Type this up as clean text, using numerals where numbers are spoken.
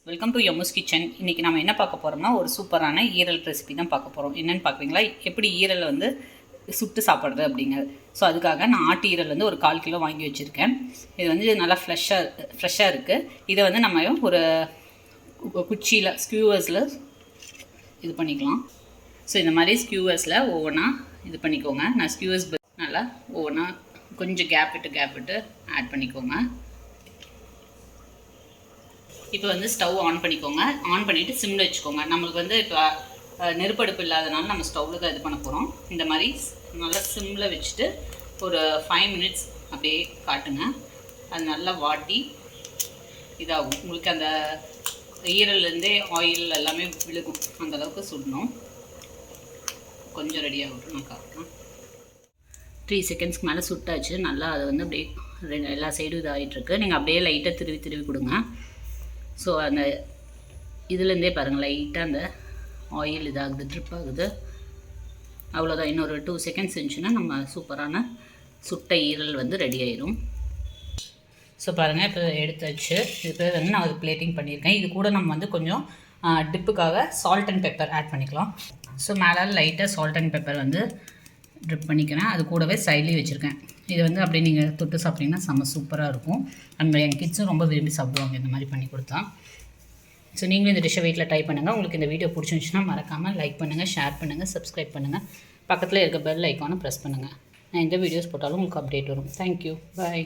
Welcome to MS kitchen. இன்றைக்கி நம்ம என்ன பார்க்க போகிறோம்னா ஒரு சூப்பரான ஈரல் ரெசிபி தான் பார்க்க போகிறோம். என்னென்னு பார்க்குறீங்களா, எப்படி ஈரல் வந்து சுட்டு சாப்பிட்றது அப்படிங்கிறது. ஸோ அதுக்காக நான் ஆட்டு ஈரல் வந்து ஒரு 1/4 கிலோ வாங்கி வச்சுருக்கேன். இது வந்து நல்லா ஃப்ரெஷ்ஷாக இருக்குது. இதை வந்து நம்ம ஒரு குச்சியில் ஸ்க்யூவர்ஸில் இது பண்ணிக்கலாம். ஸோ இந்த மாதிரி ஸ்க்யூவர்ஸில் ஒவ்வொன்றா இது பண்ணிக்கோங்க. நான் ஸ்க்யூவர்ஸ் நல்லா ஒவ்வொன்றா கொஞ்சம் கேப் விட்டு ஆட் பண்ணிக்கோங்க. இப்போ வந்து ஸ்டவ் ஆன் பண்ணிக்கோங்க. ஆன் பண்ணிவிட்டு சிம்மில் வச்சுக்கோங்க. நம்மளுக்கு வந்து இப்போ நெருப்படுப்பு இல்லாதனால நம்ம ஸ்டவ்வில் தான் இது பண்ண போகிறோம். இந்த மாதிரி நல்லா சிம்மில் வச்சுட்டு ஒரு 5 மினிட்ஸ் அப்படியே காட்டுங்க. அது நல்லா வாட்டி இதாகும். உங்களுக்கு அந்த ஈரல்லேருந்தே ஆயில் எல்லாமே விழுகும். அந்தளவுக்கு சுடணும். கொஞ்சம் ரெடியாகட்டும், நான் காட்டுறேன். 3 செகண்ட்ஸ்க்கு மேலே சுட்டாச்சு. நல்லா அது வந்து அப்படியே எல்லா சைடும் இதாகிட்டுருக்கு. நீங்கள் அப்படியே லைட்டாக திருவி கொடுங்க. ஸோ அந்த இதுலேருந்தே பாருங்கள், லைட்டாக அந்த ஆயில் இதாகுது, ட்ரிப் ஆகுது. அவ்வளோதான். இன்னொரு 2 செகண்ட்ஸ் இருந்துச்சுன்னா நம்ம சூப்பரான சுட்ட ஈரல் வந்து ரெடி ஆயிடும். ஸோ பாருங்கள், இப்போ எடுத்தாச்சு. இப்போ வந்து நான் ஒரு பிளேட்டிங் பண்ணியிருக்கேன். இது கூட நம்ம வந்து கொஞ்சம் டிப்புக்காக சால்ட் அண்ட் பெப்பர் ஆட் பண்ணிக்கலாம். ஸோ மேலே லைட்டாக சால்ட் அண்ட் பெப்பர் வந்து ட்ரிப் பண்ணிக்கிறேன். அது கூடவே சைட்லேயும் வச்சுருக்கேன். இது வந்து அப்படியே நீங்கள் தொட்டு சாப்பிட்டீங்கன்னா செம்ம சூப்பராக இருக்கும். அண்ட் என் கிட்ஸும் ரொம்ப விரும்பி சாப்பிடுவாங்க இந்த மாதிரி பண்ணி கொடுத்தா. ஸோ நீங்களும் இந்த டிஷ்ஷை வீட்டில் ட்ரை பண்ணுங்கள். உங்களுக்கு இந்த வீடியோ பிடிச்சிருந்துச்சுன்னா மறக்காமல் லைக் பண்ணுங்கள், ஷேர் பண்ணுங்கள், சப்ஸ்கிரைப் பண்ணுங்கள். பக்கத்தில் இருக்க பெல் ஐக்கானை ப்ரெஸ் பண்ணுங்கள். நான் எந்த வீடியோஸ் போட்டாலும் உங்களுக்கு அப்டேட் வரும். தேங்க்யூ, பாய்.